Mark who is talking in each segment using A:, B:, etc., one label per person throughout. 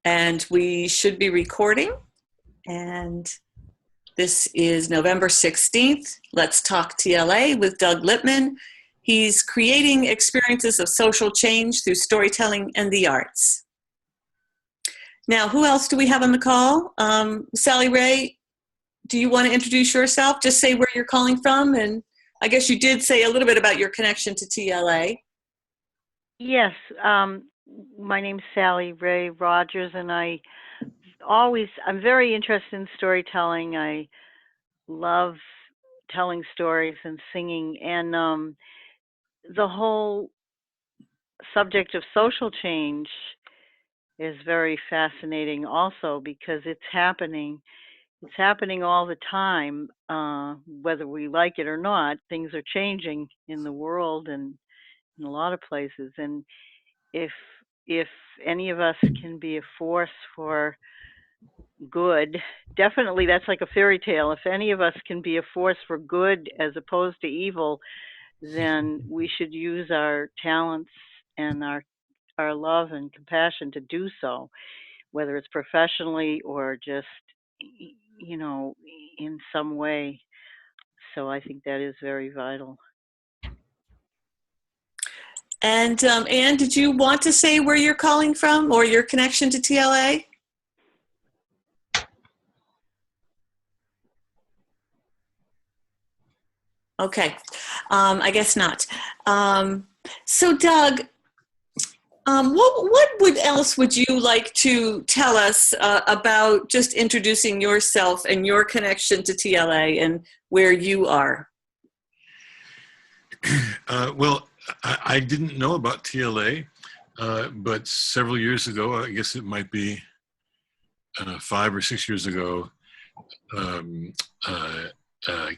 A: And we should be recording. And this is November 16th. Let's Talk TLA with Doug Lipman. He's creating experiences of social change through storytelling and the arts. Now, who else do we have on the call? Sally Ray, do you want to introduce yourself? Just say where you're calling from. And I guess you did say a little bit about your connection to TLA.
B: Yes. My name's Sally Ray Rogers, and I'm very interested in storytelling. I love telling stories and singing, and the whole subject of social change is very fascinating also, because it's happening all the time, whether we like it or not. Things are changing in the world and in a lot of places, and if any of us can be a force for good, definitely that's like a fairy tale. If any of us can be a force for good as opposed to evil, then we should use our talents and our love and compassion to do so, whether it's professionally or just, in some way. So I think that is very vital.
A: And Anne, did you want to say where you're calling from or your connection to TLA? Okay, I guess not. So Doug, what else would you like to tell us about just introducing yourself and your connection to TLA and where you are?
C: Well, I didn't know about TLA, but several years ago, I guess it might be 5 or 6 years ago,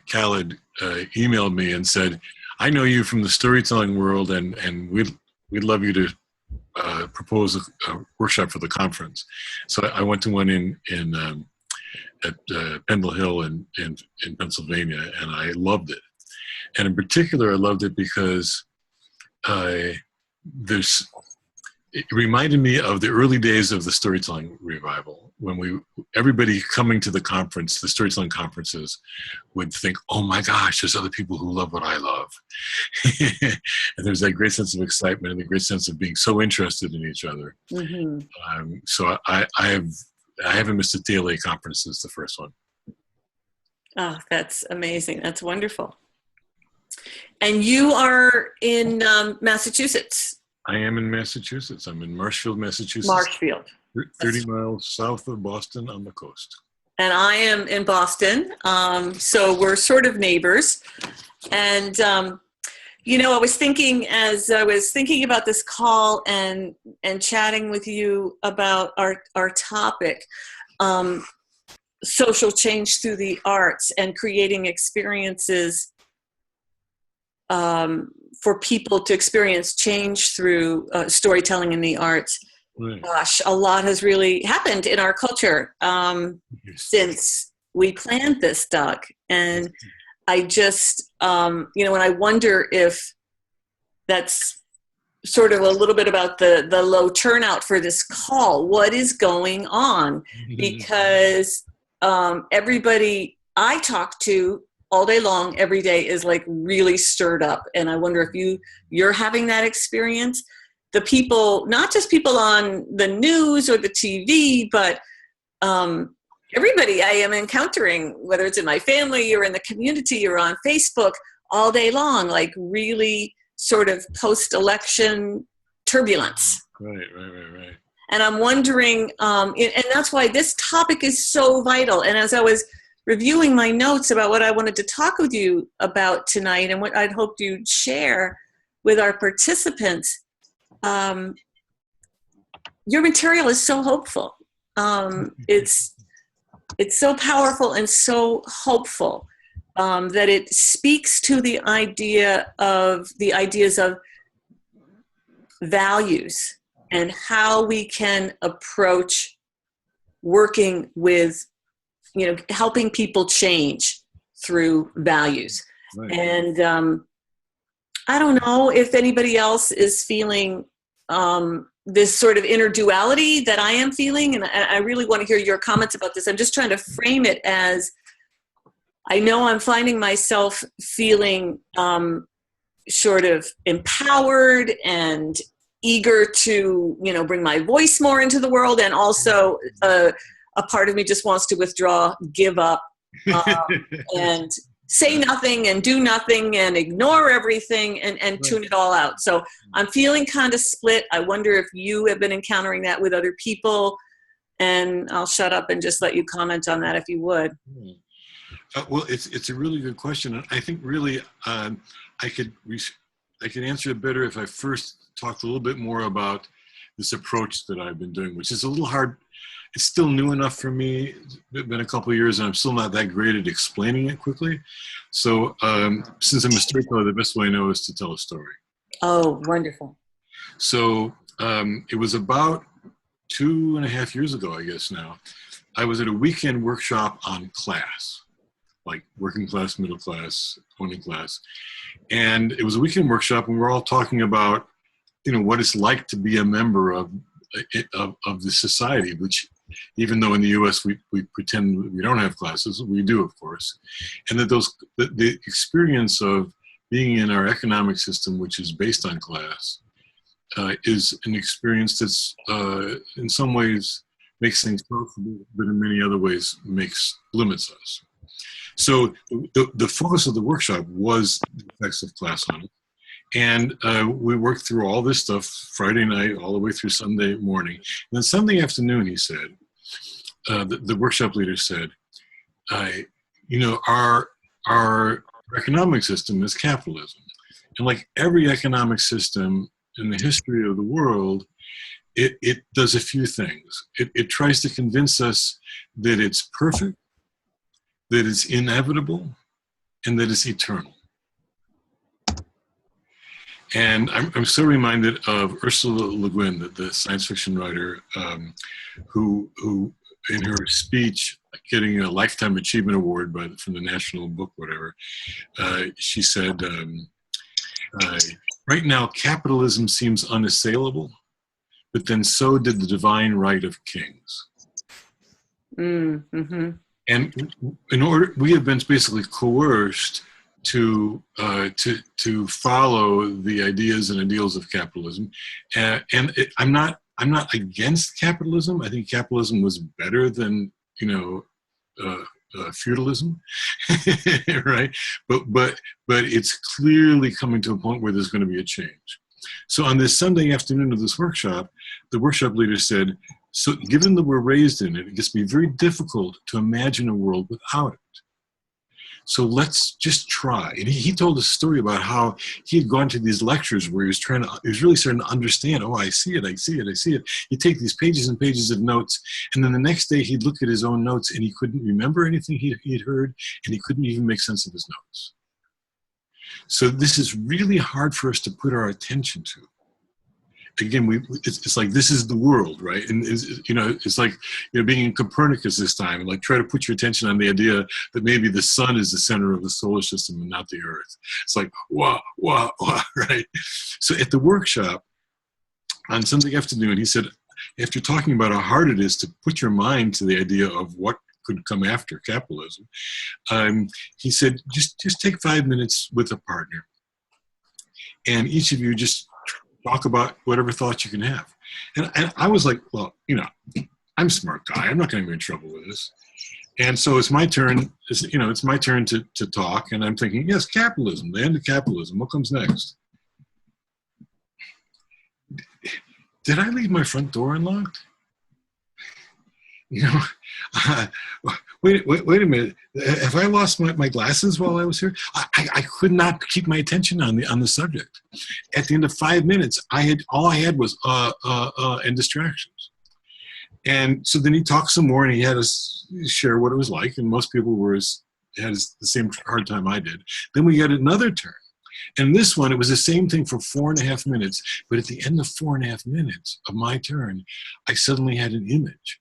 C: Khaled emailed me and said, "I know you from the storytelling world, and we'd love you to propose a workshop for the conference." So I went to one at Pendle Hill in Pennsylvania, and I loved it. And in particular, I loved it because it reminded me of the early days of the storytelling revival, when everybody coming to the conference, the storytelling conferences, would think, "Oh my gosh, there's other people who love what I love." And there's that great sense of excitement and the great sense of being so interested in each other. Mm-hmm. So I haven't missed a TLA conference since the first one.
A: Oh, that's amazing. That's wonderful. And you are in Massachusetts.
C: I am in Massachusetts. I'm in Marshfield, Massachusetts.
A: Marshfield.
C: 30 miles south of Boston on the coast.
A: And I am in Boston. So we're sort of neighbors. And, I was thinking, as I was thinking about this call and chatting with you about our topic, social change through the arts and creating experiences for people to experience change through storytelling in the arts. Right. Gosh, a lot has really happened in our culture since we planned this, Doug. And I just, and I wonder if that's sort of a little bit about the low turnout for this call. What is going on? Because everybody I talk to all day long, every day, is like really stirred up. And I wonder if you're having that experience. The people, not just people on the news or the TV, but everybody I am encountering, whether it's in my family or in the community or on Facebook, all day long, like really sort of post-election turbulence.
C: Right.
A: And I'm wondering, and that's why this topic is so vital. And as I was reviewing my notes about what I wanted to talk with you about tonight and what I'd hoped you'd share with our participants, your material is so hopeful. It's so powerful and so hopeful that it speaks to the ideas of values and how we can approach working with, helping people change through values. Right. And I don't know if anybody else is feeling this sort of inner duality that I am feeling. And I really want to hear your comments about this. I'm just trying to frame it as, I know I'm finding myself feeling sort of empowered and eager to, bring my voice more into the world. And also a part of me just wants to withdraw, give up, and say nothing and do nothing and ignore everything and tune it all out. So I'm feeling kind of split. I wonder if you have been encountering that with other people, and I'll shut up and just let you comment on that if you would.
C: Well, it's a really good question. And I think really I could answer it better if I first talked a little bit more about this approach that I've been doing, which is a little hard. It's still new enough for me. It's been a couple of years and I'm still not that great at explaining it quickly. So since I'm a storyteller, the best way I know is to tell a story.
A: Oh, wonderful.
C: So it was about 2.5 years ago, I guess now, I was at a weekend workshop on class, like working class, middle class, owning class. And it was a weekend workshop and we're all talking about, what it's like to be a member of the society, which even though in the US we pretend we don't have classes, we do, of course. And that the experience of being in our economic system, which is based on class, is an experience that's in some ways makes things possible, but in many other ways limits us. So the focus of the workshop was the effects of class on it. And we worked through all this stuff Friday night all the way through Sunday morning. And then Sunday afternoon, he said, the workshop leader said, our economic system is capitalism. And like every economic system in the history of the world, it does a few things. It tries to convince us that it's perfect, that it's inevitable, and that it's eternal. And I'm so reminded of Ursula Le Guin, the science fiction writer, who in her speech, getting a Lifetime Achievement Award from the National Book, whatever, she said, right now capitalism seems unassailable, but then so did the divine right of kings.
A: Mm-hmm.
C: And we have been basically coerced to follow the ideas and ideals of capitalism, I'm not against capitalism. I think capitalism was better than feudalism, right? But it's clearly coming to a point where there's going to be a change. So on this Sunday afternoon of this workshop, the workshop leader said, "So given that we're raised in it, it gets to be very difficult to imagine a world without it. So let's just try." And he told a story about how he had gone to these lectures where he was really starting to understand, oh, I see it. He'd take these pages and pages of notes, and then the next day he'd look at his own notes and he couldn't remember anything he'd heard, and he couldn't even make sense of his notes. So this is really hard for us to put our attention to. Again, it's like this is the world, right? And it's like being in Copernicus this time, and like try to put your attention on the idea that maybe the sun is the center of the solar system and not the Earth. It's like wow, right? So at the workshop on Sunday afternoon, he said, after talking about how hard it is to put your mind to the idea of what could come after capitalism, he said, just take 5 minutes with a partner, and each of you just talk about whatever thoughts you can have. And I was like, well, I'm a smart guy. I'm not going to be in trouble with this. And so it's my turn. It's my turn to talk. And I'm thinking, yes, capitalism, the end of capitalism. What comes next? Did I leave my front door unlocked? Wait a minute. Have I lost my glasses while I was here? I could not keep my attention on the subject. At the end of 5 minutes, all I had was and distractions. And so then he talked some more, and he had us share what it was like. And most people had the same hard time I did. Then we got another turn. And this one, it was the same thing for 4.5 minutes. But at the end of 4.5 minutes of my turn, I suddenly had an image.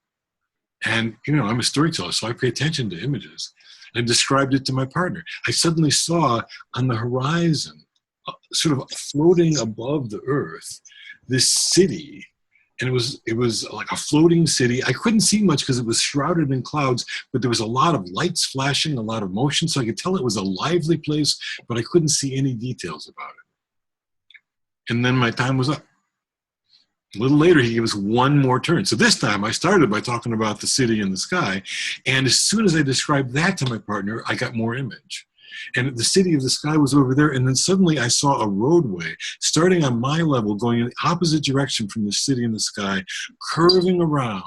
C: And, I'm a storyteller, so I pay attention to images. I described it to my partner. I suddenly saw on the horizon, sort of floating above the earth, this city And it was like a floating city. I couldn't see much because it was shrouded in clouds, but there was a lot of lights flashing, a lot of motion, so I could tell it was a lively place, but I couldn't see any details about it. And then my time was up. A little later, he gave us one more turn. So this time, I started by talking about the city and the sky, and as soon as I described that to my partner, I got more image. And the city of the sky was over there, and then suddenly I saw a roadway starting on my level, going in the opposite direction from the city and the sky, curving around,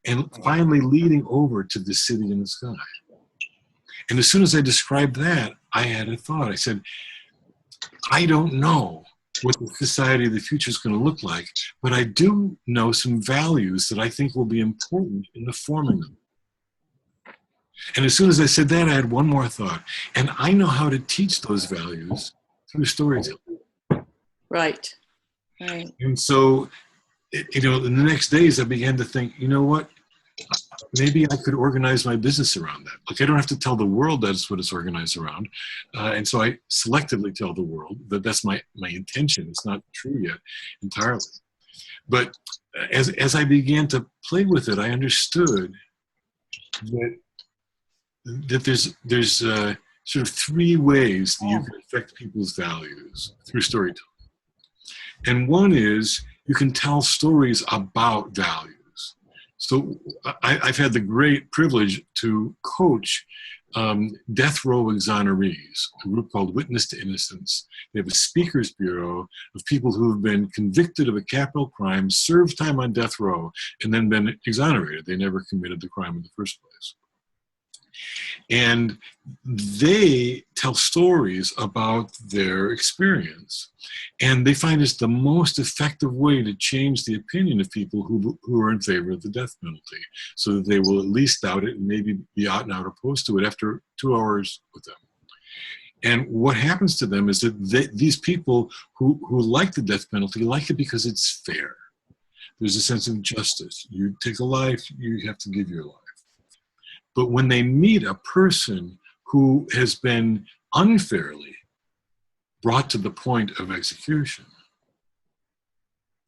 C: and finally leading over to the city and the sky. And as soon as I described that, I had a thought. I said, I don't know what the society of the future is going to look like, but I do know some values that I think will be important in the forming them. And as soon as I said that, I had one more thought. And I know how to teach those values through storytelling.
A: Right. Right.
C: And so, in the next days, I began to think, you know what? Maybe I could organize my business around that. Like, I don't have to tell the world that's what it's organized around. And so I selectively tell the world that that's my intention. It's not true yet entirely. But as I began to play with it, I understood that there's sort of three ways that you can affect people's values through storytelling. And one is you can tell stories about values. So I've had the great privilege to coach death row exonerees, a group called Witness to Innocence. They have a speakers bureau of people who have been convicted of a capital crime, served time on death row, and then been exonerated. They never committed the crime in the first place. And they tell stories about their experience. And they find it's the most effective way to change the opinion of people who are in favor of the death penalty, so that they will at least doubt it and maybe be out and out opposed to it after 2 hours with them. And what happens to them is that these people who like the death penalty like it because it's fair. There's a sense of justice. You take a life, you have to give your life. But when they meet a person who has been unfairly brought to the point of execution,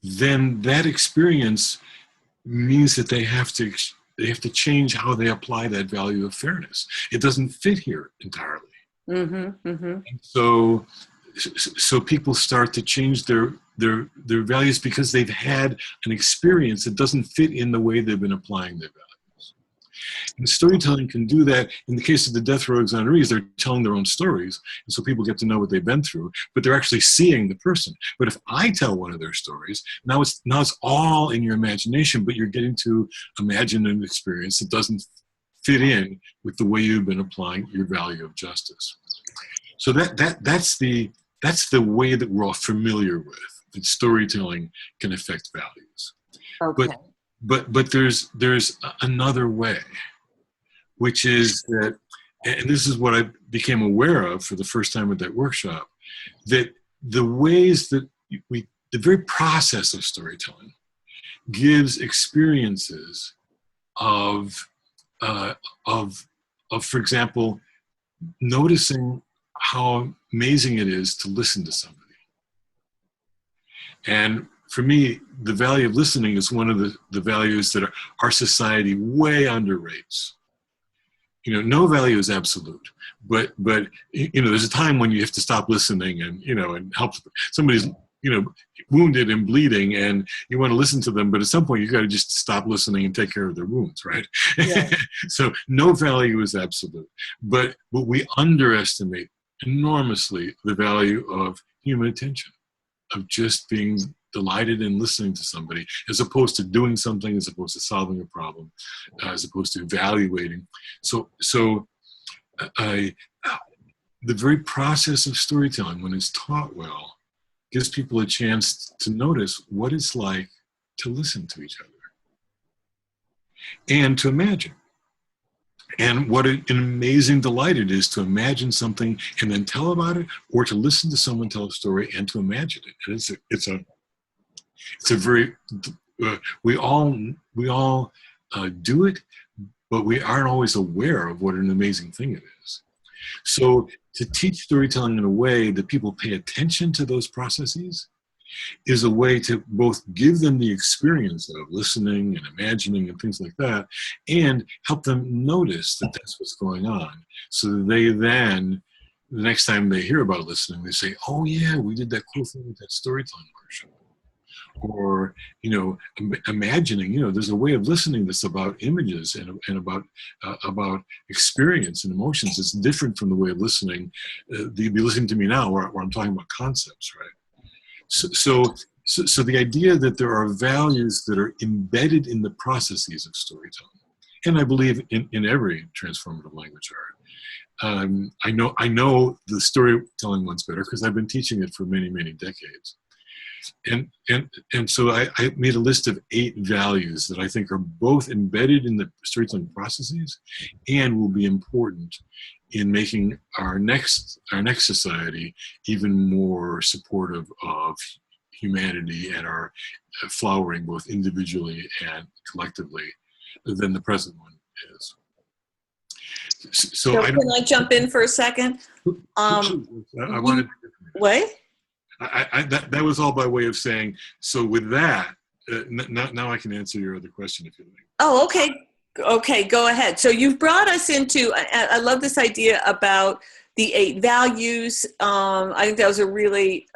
C: then that experience means that they have to change how they apply that value of fairness. It doesn't fit here entirely. Mm-hmm, mm-hmm. And so people start to change their values because they've had an experience that doesn't fit in the way they've been applying their values. And storytelling can do that. In the case of the death row exonerees, they're telling their own stories, and so people get to know what they've been through, but they're actually seeing the person. But if I tell one of their stories, now it's all in your imagination, but you're getting to imagine an experience that doesn't fit in with the way you've been applying your value of justice. So that's the way that we're all familiar with, that storytelling can affect values. Okay. But there's another way, which is that, and this is what I became aware of for the first time at that workshop, that the ways that the very process of storytelling gives experiences of for example, noticing how amazing it is to listen to somebody. And for me, the value of listening is one of the values that our society way underrates. No value is absolute, but there's a time when you have to stop listening and help somebody's wounded and bleeding, and you want to listen to them, but at some point you got to just stop listening and take care of their wounds, right? Yeah. So no value is absolute, but we underestimate enormously the value of human attention, of just being delighted in listening to somebody, as opposed to doing something, as opposed to solving a problem, as opposed to evaluating. So the very process of storytelling, when it's taught well, gives people a chance to notice what it's like to listen to each other and to imagine. And what an amazing delight it is to imagine something and then tell about it, or to listen to someone tell a story and to imagine it. And it's a very, we all do it, but we aren't always aware of what an amazing thing it is. So to teach storytelling in a way that people pay attention to those processes is a way to both give them the experience of listening and imagining and things like that, and help them notice that that's what's going on. So that they then, the next time they hear about listening, they say, oh yeah, we did that cool thing with that storytelling workshop. Or, imagining, there's a way of listening that's about images and about experience and emotions. It's different from the way of listening. You'd be listening to me now where I'm talking about concepts, right? So the idea that there are values that are embedded in the processes of storytelling, and I believe in every transformative language art. I know the storytelling one's better because I've been teaching it for many, many decades. And so I made a list of 8 values that I think are both embedded in the storytelling processes and will be important in making our next society even more supportive of humanity and our flowering both individually and collectively than the present one is. So
A: can I jump in for a second?
C: I wanted to
A: What?
C: that was all by way of saying, so with that, now I can answer your other question if you like.
A: Oh, okay. Okay, go ahead. So you've brought us into, I love this idea about the 8 values. I think that was a really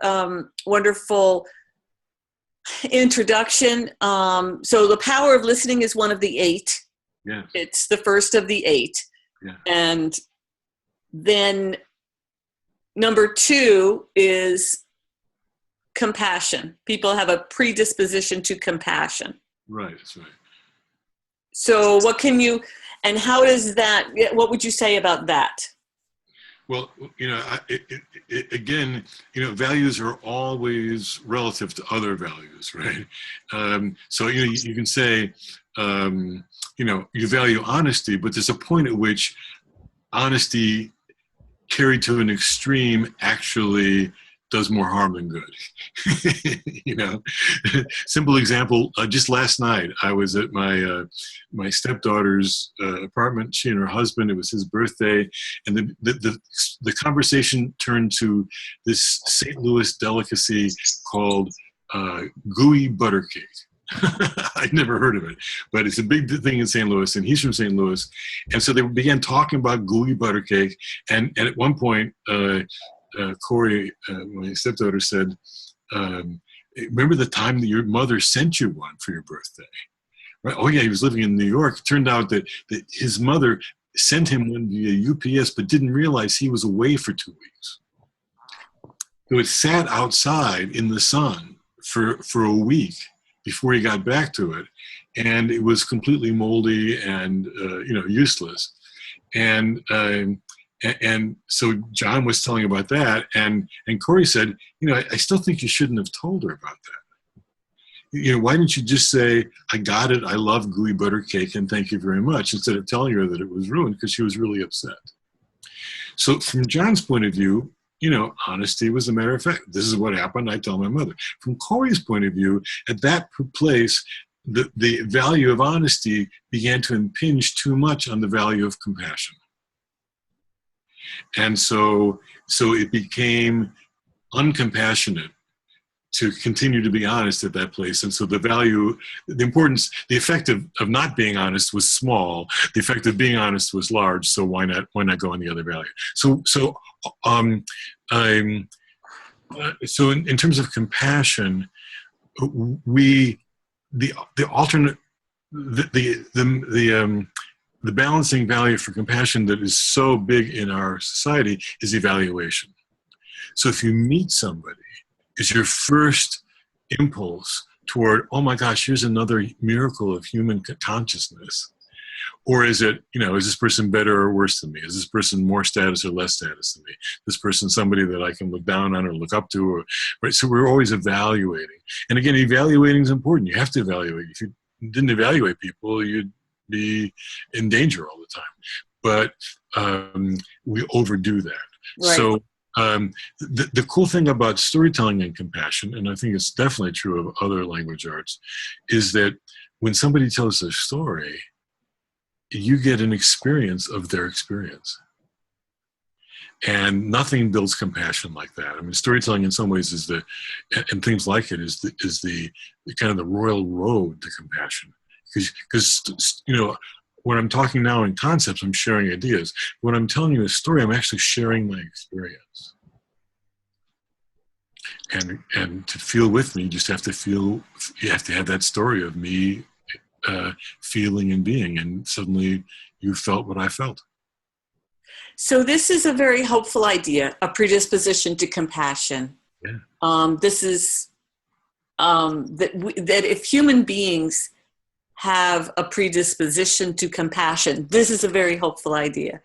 A: wonderful introduction. So the power of listening is one of the 8.
C: Yes.
A: It's the first of the 8.
C: Yeah.
A: And then number 2 is compassion. People have a predisposition to compassion.
C: Right, that's right.
A: So what can you, and how does that, what would you say about that?
C: Well, again, values are always relative to other values, right? So, you can say, you value honesty, but there's a point at which honesty carried to an extreme actually does more harm than good. Simple example, just last night I was at my stepdaughter's apartment, she and her husband, it was his birthday, and the conversation turned to this St. Louis delicacy called gooey butter cake. I'd never heard of it, but it's a big thing in St. Louis, and he's from St. Louis. And so they began talking about gooey butter cake, and at one point, Corey, my stepdaughter, said, remember the time that your mother sent you one for your birthday? Right? Oh yeah, he was living in New York. It turned out that his mother sent him one via UPS, but didn't realize he was away for 2 weeks. So it sat outside in the sun for a week before he got back to it. And it was completely moldy and, useless. And so John was telling about that, and Corey said, I still think you shouldn't have told her about that. Why didn't you just say, I got it, I love gooey butter cake, and thank you very much, instead of telling her that it was ruined, because she was really upset. So from John's point of view, honesty was a matter of fact. This is what happened, I tell my mother. From Corey's point of view, at that place, the value of honesty began to impinge too much on the value of compassion. And so it became uncompassionate to continue to be honest at that place. And so the effect of not being honest was small. The effect of being honest was large. So why not go on the other value? So in terms of compassion, the balancing value for compassion that is so big in our society is evaluation. So if you meet somebody, is your first impulse toward, oh my gosh, here's another miracle of human consciousness? Or is it, is this person better or worse than me? Is this person more status or less status than me? This person somebody that I can look down on or look up to? Right? So we're always evaluating. And again, evaluating is important. You have to evaluate. If you didn't evaluate people, you'd be in danger all the time. But we overdo that.
A: Right.
C: So the cool thing about storytelling and compassion, and I think it's definitely true of other language arts, is that when somebody tells a story, you get an experience of their experience. And nothing builds compassion like that. I mean, storytelling in some ways is and things like it is the kind of the royal road to compassion. Because when I'm talking now in concepts, I'm sharing ideas. When I'm telling you a story, I'm actually sharing my experience. And to feel with me, you just have to feel. You have to have that story of me feeling and being, and suddenly you felt what I felt.
A: So this is a very hopeful idea, a predisposition to compassion.
C: Yeah.
A: This is that if human beings have a predisposition to compassion, this is a very hopeful idea.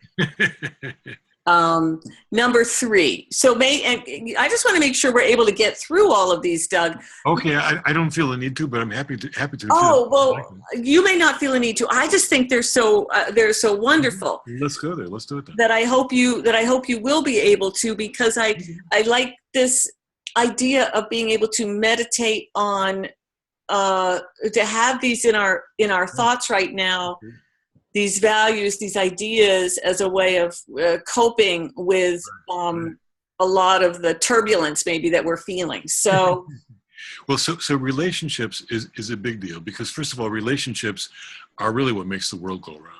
A: Number 3. So I just want to make sure we're able to get through all of these, Doug.
C: Okay, I don't feel the need to, but I'm happy to.
A: Oh, well, you may not feel a need to. I just think they're so wonderful.
C: Let's go there. Let's do it then.
A: That I hope you will be able to, because I like this idea of being able to meditate on, to have these in our thoughts right now, these values, these ideas, as a way of coping with a lot of the turbulence maybe that we're feeling. So.
C: Well, so relationships is a big deal, because first of all, relationships are really what makes the world go around.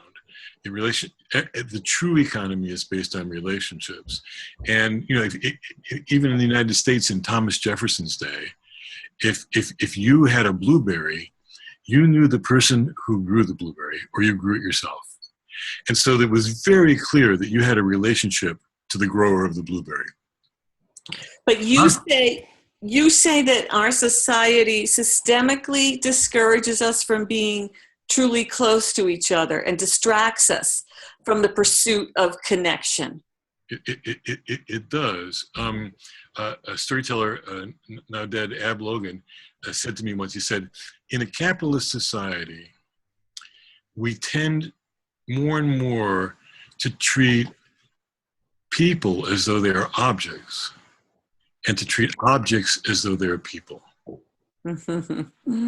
C: The true economy is based on relationships, and even in the United States in Thomas Jefferson's day, if you had a blueberry, you knew the person who grew the blueberry, or you grew it yourself, and so it was very clear that you had a relationship to the grower of the blueberry.
A: But you say that our society systemically discourages us from being truly close to each other and distracts us from the pursuit of connection.
C: It does. A storyteller, now dead, Ab Logan, said to me once, he said, in a capitalist society, we tend more and more to treat people as though they are objects, and to treat objects as though they're people. And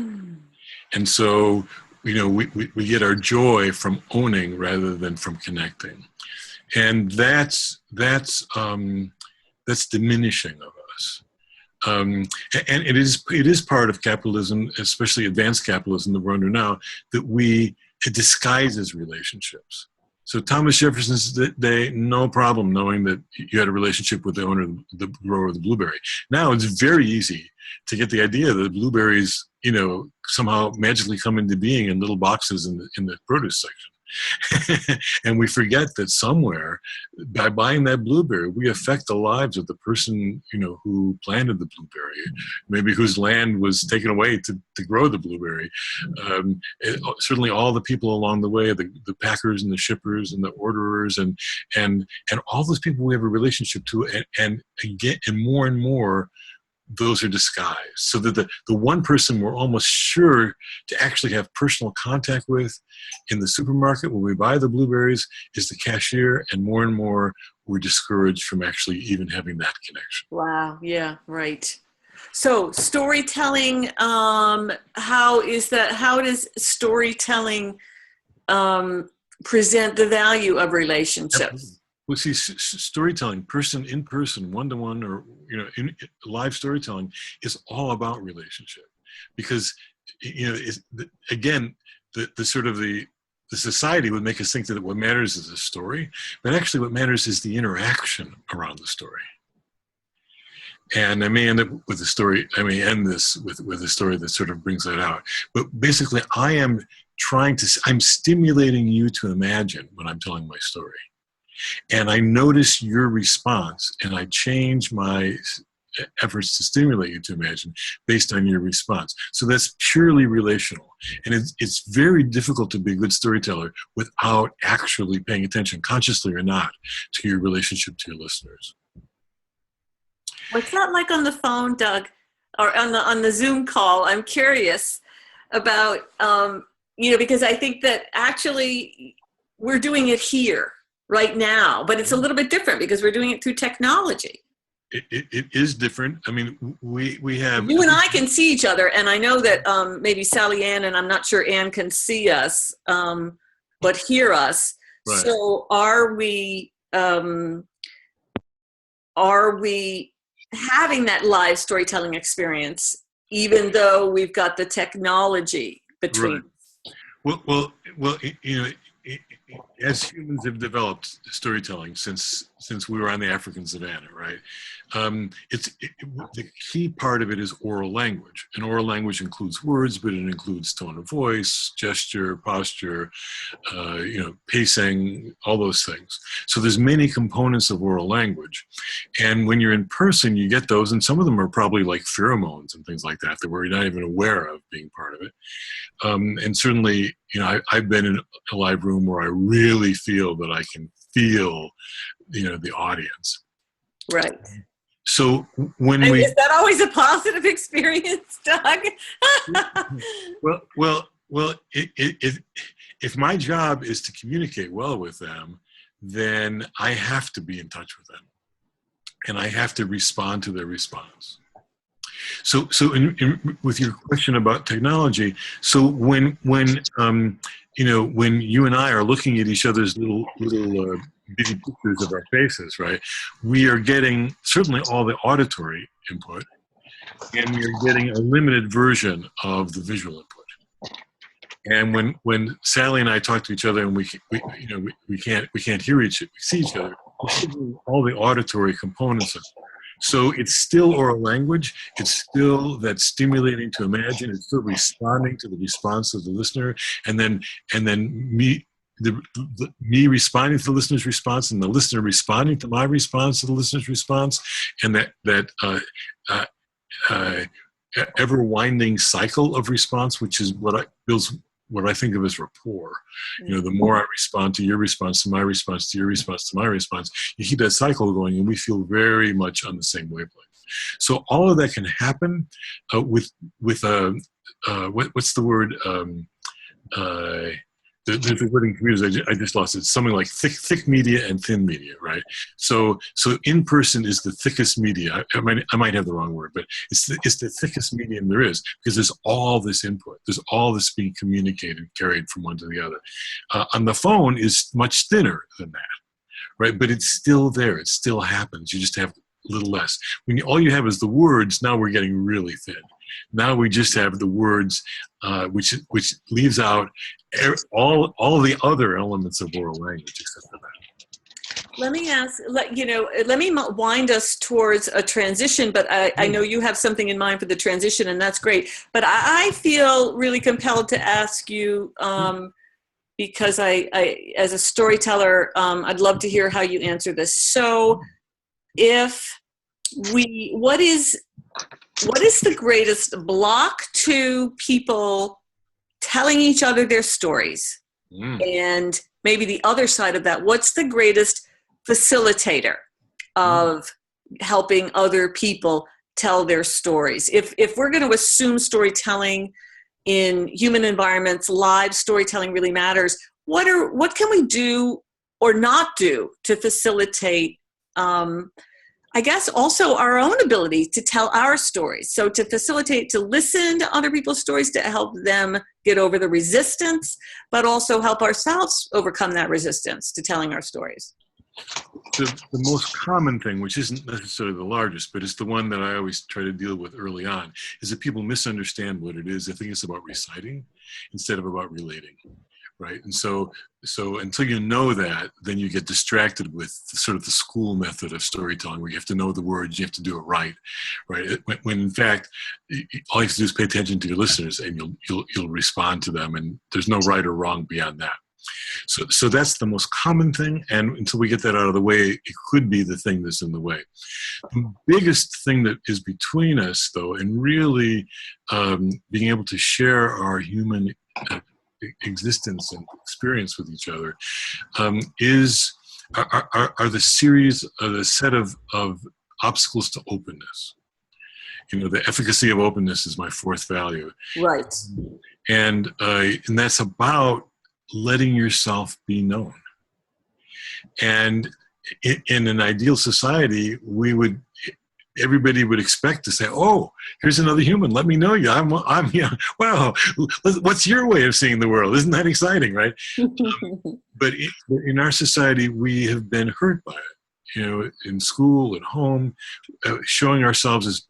C: so, we get our joy from owning rather than from connecting. And that's diminishing of us. And it is part of capitalism, especially advanced capitalism that we're under now, that it disguises relationships. So Thomas Jefferson's day, no problem knowing that you had a relationship with the owner, the grower of the blueberry. Now it's very easy to get the idea that blueberries, somehow magically come into being in little boxes in the produce section. And we forget that somewhere, by buying that blueberry, we affect the lives of the person, who planted the blueberry, maybe whose land was taken away to grow the blueberry. Certainly all the people along the way, the packers and the shippers and the orderers and all those people we have a relationship to, and more and more, those are disguised, so that the one person we're almost sure to actually have personal contact with in the supermarket when we buy the blueberries is the cashier, and more we're discouraged from actually even having that connection.
A: Wow. Yeah. Right. So storytelling, how does storytelling present the value of relationships?
C: Absolutely. Well, see, storytelling, in person, one-to-one, or in live storytelling, is all about relationship, because again, the sort of the society would make us think that what matters is the story, but actually, what matters is the interaction around the story. And I may end up with a story. I may end this with a story that sort of brings that out. But basically, I'm stimulating you to imagine when I'm telling my story. And I notice your response, and I change my efforts to stimulate you to imagine based on your response. So that's purely relational. And it's very difficult to be a good storyteller without actually paying attention, consciously or not, to your relationship to your listeners.
A: What's that like on the phone, Doug, or on the Zoom call? I'm curious about, because I think that actually we're doing it here right now, but it's a little bit different because we're doing it through technology.
C: It is different. I mean, we have...
A: You and I can see each other, and I know that maybe Sally Ann, and I'm not sure Ann can see us, but hear us. Right. So are we are we having that live storytelling experience, even though we've got the technology between?
C: Right. Well, you know, as humans have developed storytelling since we were on the African savannah, right? The key part of it is oral language, and oral language includes words, but it includes tone of voice, gesture, posture, pacing, all those things. So there's many components of oral language, and when you're in person, you get those, and some of them are probably like pheromones and things like that we're not even aware of being part of it. And certainly, I've been in a live room where I really feel that I can feel, the audience.
A: Right.
C: So when
A: is that always a positive experience, Doug?
C: well, if my job is to communicate well with them, then I have to be in touch with them, and I have to respond to their response. So with your question about technology, so when you and I are looking at each other's little bitty pictures of our faces, right? We are getting certainly all the auditory input, and we are getting a limited version of the visual input. And when Sally and I talk to each other and we can't see each other, we're getting all the auditory components of it. So it's still oral language. It's still that stimulating to imagine. It's still responding to the response of the listener, and then me responding to the listener's response, and the listener responding to my response to the listener's response, and that ever winding cycle of response, which is builds what I think of as rapport. The more I respond to your response, to my response, to your response, to my response, you keep that cycle going, and we feel very much on the same wavelength. So all of that can happen with what's the word? The word in computers, I just lost it. It's something like thick media and thin media, right? So in person is the thickest media. I might have the wrong word, but it's the thickest medium there is, because there's all this input. There's all this being communicated, carried from one to the other. On the phone is much thinner than that, right? But it's still there. It still happens. You just have a little less. When all you have is the words, now we're getting really thin. Now we just have the words, which leaves out all the other elements of oral language except for that.
A: Let me ask, let me wind us towards a transition, but I know you have something in mind for the transition, and that's great. But I feel really compelled to ask you, because I as a storyteller, I'd love to hear how you answer this. So what is the greatest block to people telling each other their stories? And maybe the other side of that, what's the greatest facilitator of helping other people tell their stories? If we're going to assume storytelling in human environments, live storytelling really matters, what can we do or not do to facilitate I guess also our own ability to tell our stories. So to facilitate, to listen to other people's stories, to help them get over the resistance, but also help ourselves overcome that resistance to telling our stories.
C: The most common thing, which isn't necessarily the largest, but it's the one that I always try to deal with early on, is that people misunderstand what it is. They think it's about reciting instead of about relating. Right. And so until you know that, then you get distracted with sort of the school method of storytelling, where you have to know the words, you have to do it right. Right. When in fact, all you have to do is pay attention to your listeners, and you'll respond to them. And there's no right or wrong beyond that. So that's the most common thing. And until we get that out of the way, it could be the thing that's in the way. The biggest thing that is between us, though, and really being able to share our human existence and experience with each other are the set of obstacles to openness. The efficacy of openness is my fourth value.
A: Right.
C: And that's about letting yourself be known. And in an ideal society, everybody would expect to say, "Oh, here's another human. Let me know you. I'm wow. What's your way of seeing the world? Isn't that exciting, right?" But in our society, we have been hurt by it. in school, at home, showing ourselves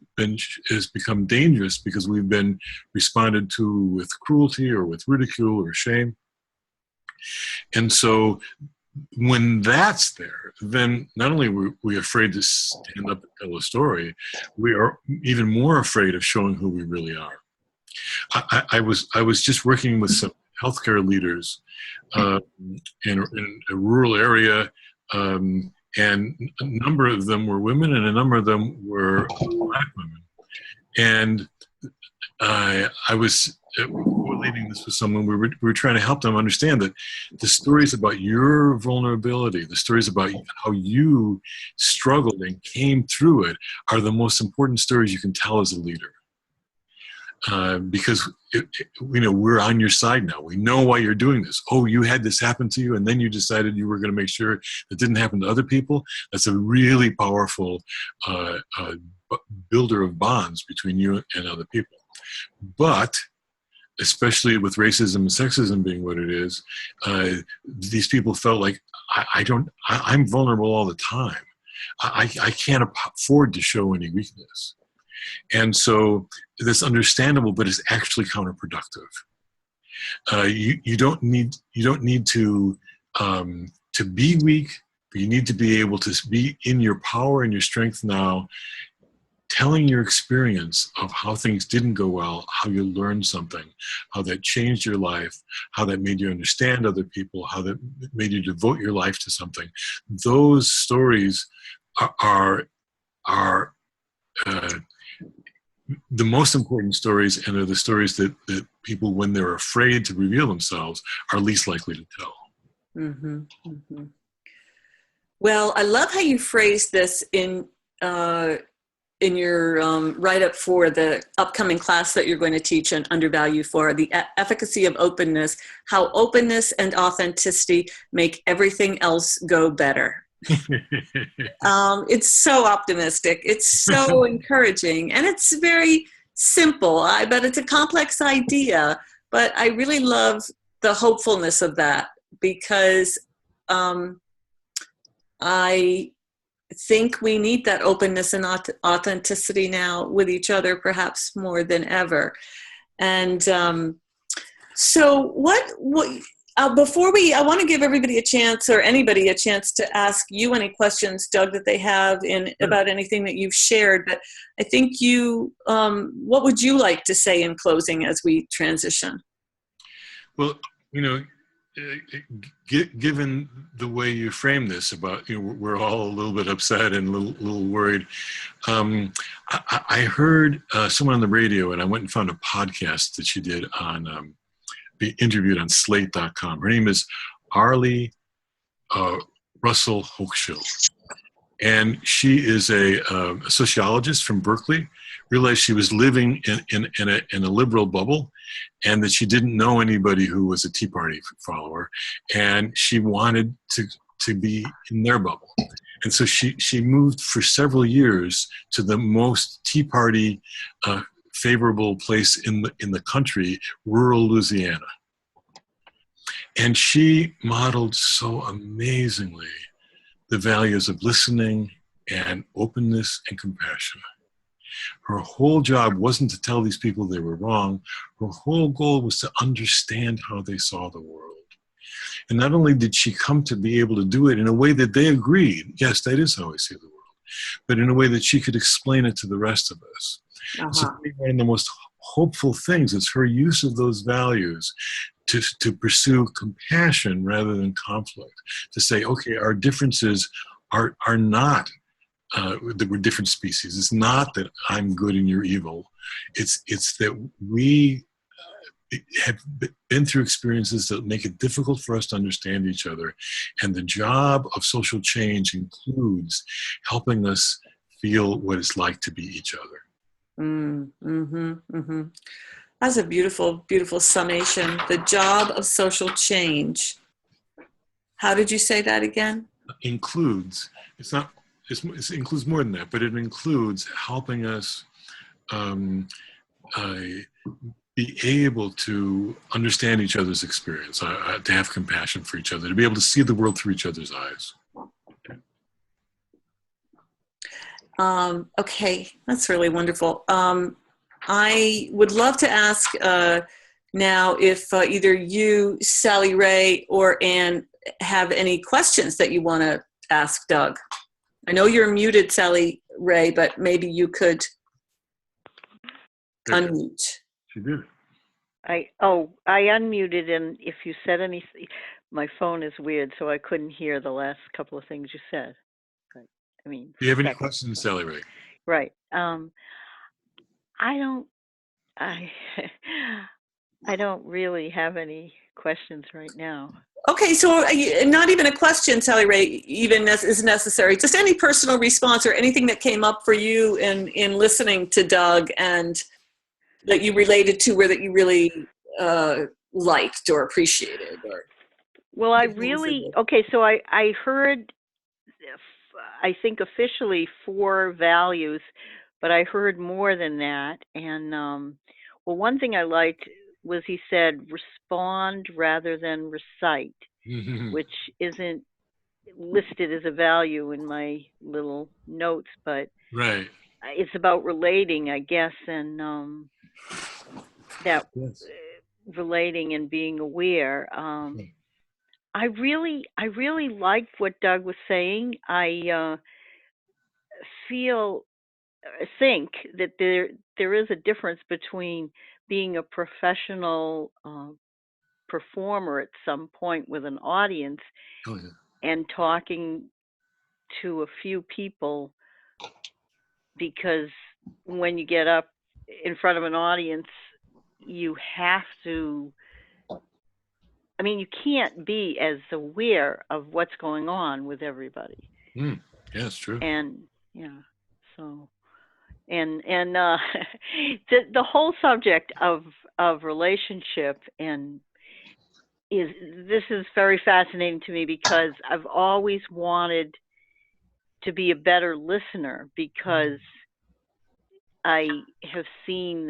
C: has become dangerous because we've been responded to with cruelty or with ridicule or shame. And so when that's there, then not only are we afraid to stand up and tell a story, we are even more afraid of showing who we really are. I was just working with some healthcare leaders in a rural area, and a number of them were women, and a number of them were Black women. And we were leading this with someone. We were trying to help them understand that the stories about your vulnerability, the stories about how you struggled and came through it, are the most important stories you can tell as a leader. Because we're on your side now. We know why you're doing this. Oh, you had this happen to you, and then you decided you were going to make sure it didn't happen to other people. That's a really powerful builder of bonds between you and other people. But especially with racism and sexism being what it is, these people felt like I'm vulnerable all the time. I can't afford to show any weakness. And so that's understandable, but it's actually counterproductive. You don't need to be weak, but you need to be able to be in your power and your strength now, telling your experience of how things didn't go well, how you learned something, how that changed your life, how that made you understand other people, how that made you devote your life to something. Those stories are the most important stories, and are the stories that people, when they're afraid to reveal themselves, are least likely to tell.
A: Mm-hmm, mm-hmm. Well, I love how you phrased this in your write-up for the upcoming class that you're going to teach on Undervalue for the efficacy of openness, how openness and authenticity make everything else go better. It's so optimistic. It's so encouraging, and it's very simple. I bet it's a complex idea, but I really love the hopefulness of that, because I think we need that openness and authenticity now with each other, perhaps more than ever. And so before I want to give everybody a chance, or anybody a chance, to ask you any questions, Doug, that they have about anything that you've shared. But I think what would you like to say in closing as we transition?
C: Well, given the way you frame this about, we're all a little bit upset and a little worried. I heard someone on the radio, and I went and found a podcast that she did on, be interviewed on slate.com. Her name is Arlie Russell Hochschild. And she is a sociologist from Berkeley. Realized she was living in a liberal bubble, and that she didn't know anybody who was a Tea Party follower, and she wanted to be in their bubble. And so she moved for several years to the most Tea Party favorable place in the country, rural Louisiana. And she modeled so amazingly the values of listening and openness and compassion. Her whole job wasn't to tell these people they were wrong. Her whole goal was to understand how they saw the world. And not only did she come to be able to do it in a way that they agreed, yes, that is how I see the world, but in a way that she could explain it to the rest of us. Uh-huh. So one of the most hopeful things is her use of those values to pursue compassion rather than conflict, to say, okay, our differences are not that we're different species. It's not that I'm good and you're evil. It's that we have been through experiences that make it difficult for us to understand each other. And the job of social change includes helping us feel what it's like to be each other.
A: Mm-hmm, mm-hmm. That's a beautiful, beautiful summation. The job of social change. How did you say that again? Includes.
C: It includes more than that, but it includes helping us be able to understand each other's experience, to have compassion for each other, to be able to see the world through each other's eyes.
A: Okay, that's really wonderful. I would love to ask now if either you, Sally Ray, or Anne have any questions that you want to ask Doug. I know you're muted, Sally Ray, but maybe you could unmute.
C: She did.
B: I unmuted, and if you said anything, my phone is weird, so I couldn't hear the last couple of things you said. But, I mean,
C: Do you have any questions, Sally Ray?
B: Right. I I don't really have any questions right now.
A: Okay, so not even a question, Sally Ray, even is necessary. Just any personal response or anything that came up for you in listening to Doug and that you related to, or that you really liked or appreciated. Or
B: well, so I heard, I think officially 4 values, but I heard more than that. And well, one thing I liked was he said respond rather than recite, which isn't listed as a value in my little notes, but
C: right.
B: It's about relating, I guess, and that relating and being aware. I really liked what Doug was saying. I think that there is a difference between being a professional performer at some point with an audience and talking to a few people, because when you get up in front of an audience, you have to, I mean, you can't be as aware of what's going on with everybody.
C: Yeah, it's true.
B: And yeah, so and the whole subject of relationship this is very fascinating to me, because I've always wanted to be a better listener, because I have seen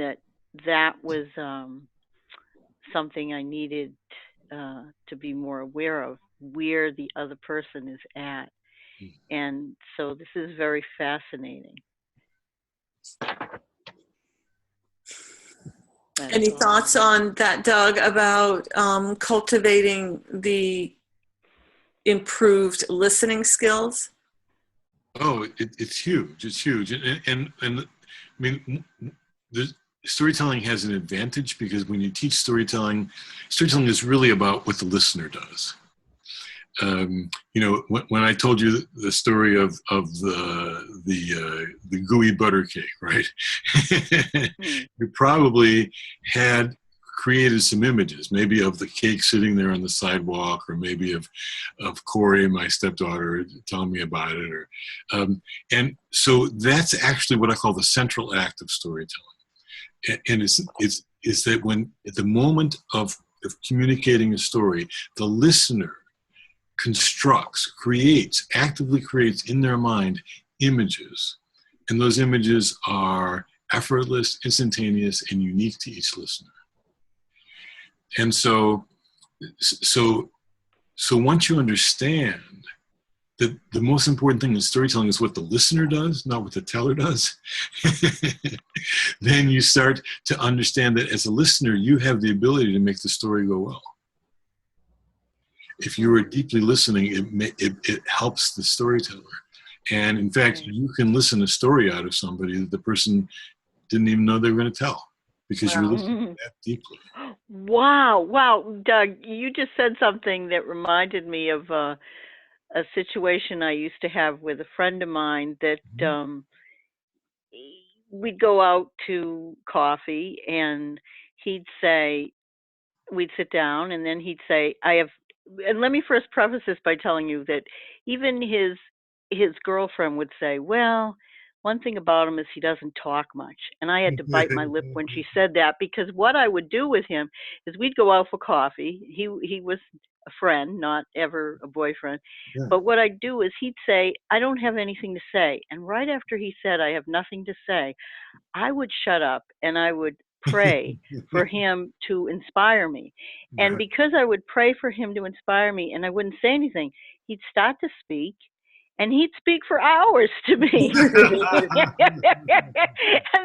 B: that was something I needed to be more aware of, where the other person is at. And so this is very fascinating.
A: Any thoughts on that, Doug, about cultivating the improved listening skills?
C: Oh, it's huge. It's huge. And I mean, the storytelling has an advantage, because when you teach storytelling is really about what the listener does. You know, when I told you the story of the gooey butter cake, right? You probably had created some images, maybe of the cake sitting there on the sidewalk, or maybe of Corey, my stepdaughter, telling me about it, or and so that's actually what I call the central act of storytelling. And it's that when at the moment of communicating a story, the listener actively creates in their mind images, and those images are effortless, instantaneous, and unique to each listener. And so once you understand that the most important thing in storytelling is what the listener does, not what the teller does, then you start to understand that as a listener, you have the ability to make the story go well. If you are deeply listening, it helps the storyteller. And in fact, you can listen a story out of somebody that the person didn't even know they were going to tell, because you're listening that deeply.
B: Wow, Doug, you just said something that reminded me of a situation I used to have with a friend of mine, that we'd go out to coffee, and we'd sit down, and then he'd say, and let me first preface this by telling you that even his girlfriend would say, well, one thing about him is he doesn't talk much. And I had to bite my lip when she said that, because what I would do with him is we'd go out for coffee. He was a friend, not ever a boyfriend. Yeah. But what I'd do is he'd say, I don't have anything to say. And right after he said, I have nothing to say, I would shut up and I would pray for him to inspire me. And because I would pray for him to inspire me and I wouldn't say anything, he'd start to speak. and he'd speak for hours to me. And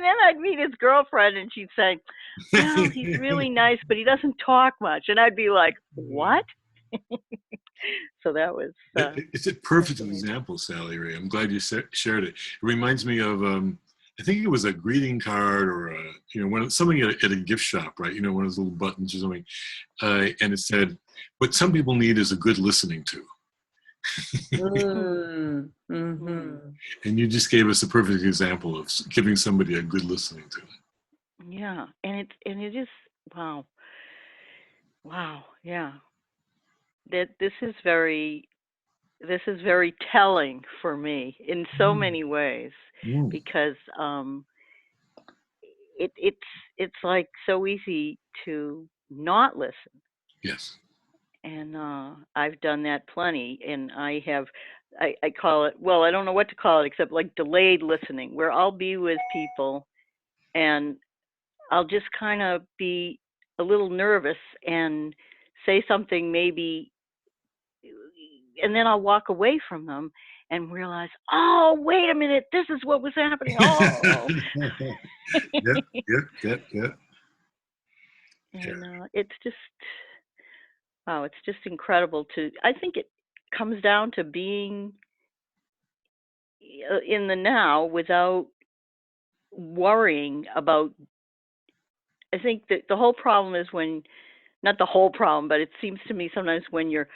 B: then I'd meet his girlfriend, and she'd say, well, he's really nice, but he doesn't talk much. And I'd be like, what? So that was...
C: it's a perfect example, Sally Ray. I'm glad you shared it. It reminds me of, I think it was a greeting card or something at a gift shop, right? One of those little buttons or something. And it said, what some people need is a good listening to.
A: Mm-hmm.
C: And you just gave us a perfect example of giving somebody a good listening to.
B: Yeah, and it is, wow, yeah. That this is very telling for me in so many ways, because it's like so easy to not listen.
C: Yes.
B: And I've done that plenty, and I call it, well, I don't know what to call it except like delayed listening, where I'll be with people and I'll just kind of be a little nervous and say something maybe, and then I'll walk away from them and realize, oh, wait a minute, this is what was happening. Oh.
C: Yep.
B: And it's just, wow, it's just incredible I think it comes down to being in the now without worrying about, I think that the whole problem is not the whole problem, but it seems to me sometimes when you're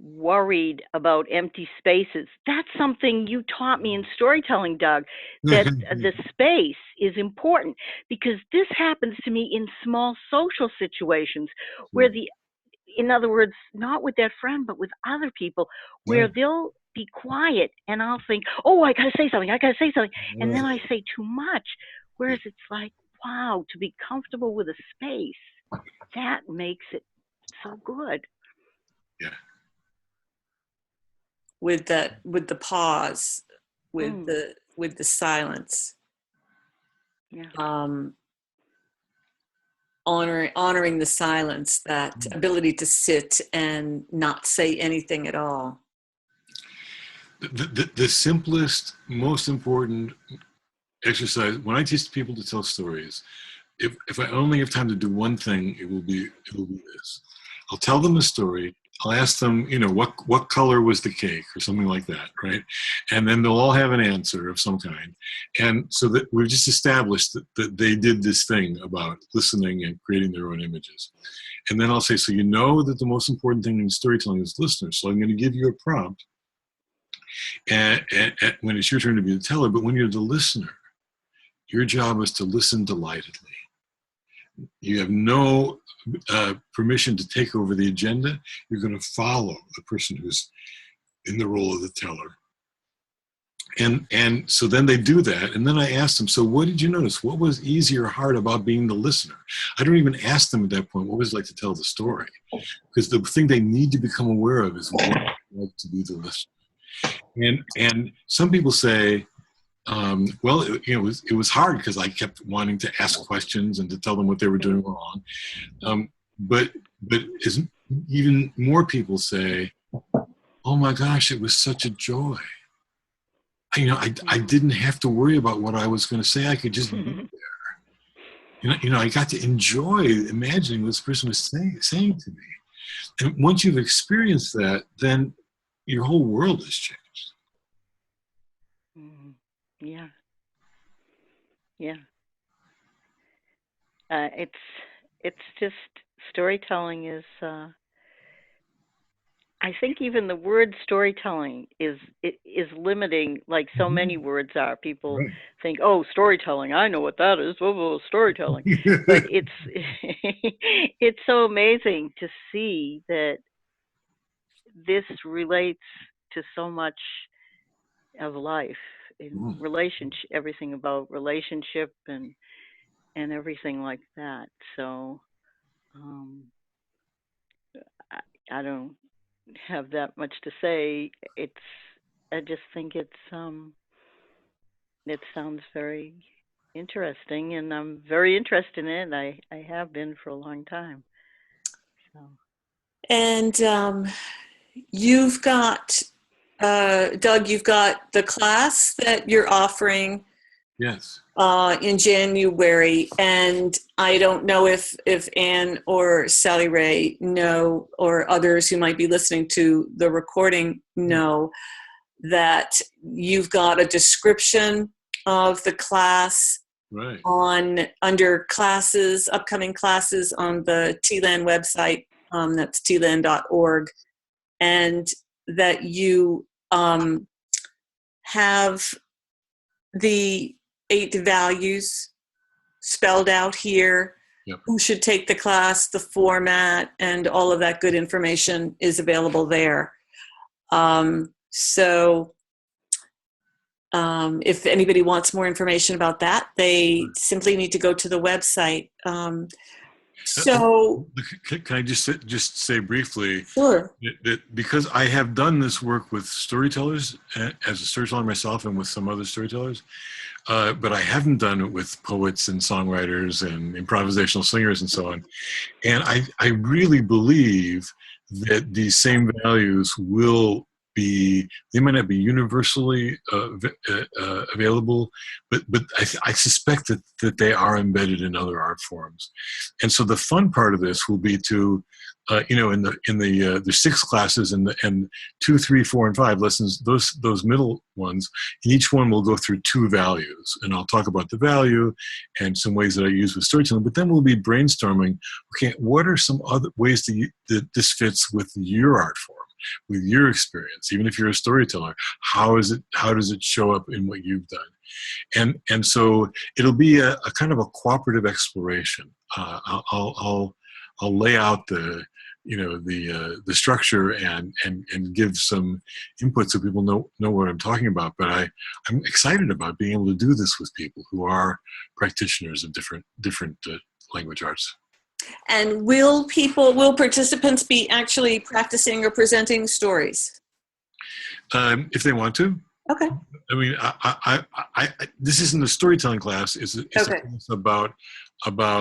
B: worried about empty spaces. That's something you taught me in storytelling, Doug, that the space is important, because this happens to me in small social situations where in other words, not with that friend, but with other people, where they'll be quiet and I'll think, oh, I gotta say something. And then I say too much. Whereas it's like, wow, to be comfortable with a space, that makes it so good.
C: Yeah.
A: With the pause, with the silence.
B: Yeah.
A: Honoring the silence, that ability to sit and not say anything at all.
C: The simplest, most important exercise when I teach people to tell stories, if I only have time to do one thing, it will be this. I'll tell them a story. I'll ask them, what color was the cake or something like that, right? And then they'll all have an answer of some kind. And so that we've just established that they did this thing about listening and creating their own images. And then I'll say, so that the most important thing in storytelling is listeners. So I'm going to give you a prompt. And when it's your turn to be the teller, but when you're the listener, your job is to listen delightedly. You have no permission to take over the agenda. You're going to follow the person who's in the role of the teller. And so then they do that. And then I ask them, so what did you notice? What was easy or hard about being the listener? I don't even ask them at that point, what was it like to tell the story? Because the thing they need to become aware of is what it's like to be the listener. And some people say, well, it was hard because I kept wanting to ask questions and to tell them what they were doing wrong. But even more people say, oh my gosh, it was such a joy. I didn't have to worry about what I was going to say. I could just be there. I got to enjoy imagining what this person was saying to me. And once you've experienced that, then your whole world has changed.
B: Yeah. It's just, storytelling is, I think even the word storytelling is limiting, like so many words are. People think, oh, storytelling, I know what that is. Oh, storytelling. But it's so amazing to see that this relates to so much of life, in relationship, everything about relationship and everything like that. So I don't have that much to say. I just think it sounds very interesting, and I'm very interested in it. I have been for a long time. So.
A: And you've got Doug, you've got the class that you're offering
C: Yes.
A: in January, and I don't know if Anne or Sally Ray know, or others who might be listening to the recording know, that you've got a description of the class
C: Right.
A: under classes, upcoming classes on the TLAN website. That's tlan.org, and that you have the 8 values spelled out here.
C: Yep.
A: Who should take the class, the format, and all of that good information is available there. So if anybody wants more information about that, they simply need to go to the website. So
C: can I just say briefly,
A: sure.
C: that because I have done this work with storytellers as a storyteller myself and with some other storytellers, but I haven't done it with poets and songwriters and improvisational singers and so on. And I really believe that these same values will be, they might not be universally available, but I suspect that they are embedded in other art forms. And so the fun part of this will be to, in the 6 classes and 2, 3, 4, and 5 lessons, those middle ones, each one will go through 2 values, and I'll talk about the value and some ways that I use with storytelling. But then we'll be brainstorming. Okay, what are some other ways that this fits with your art form, with your experience? Even if you're a storyteller, how does it show up in what you've done? And so it'll be a kind of a cooperative exploration. I'll lay out the structure and give some input so people know what I'm talking about. But I'm excited about being able to do this with people who are practitioners of different language arts.
A: And will participants be actually practicing or presenting stories?
C: If they want to.
A: Okay.
C: I mean, I this isn't a storytelling class. It's
A: Okay.
C: a class about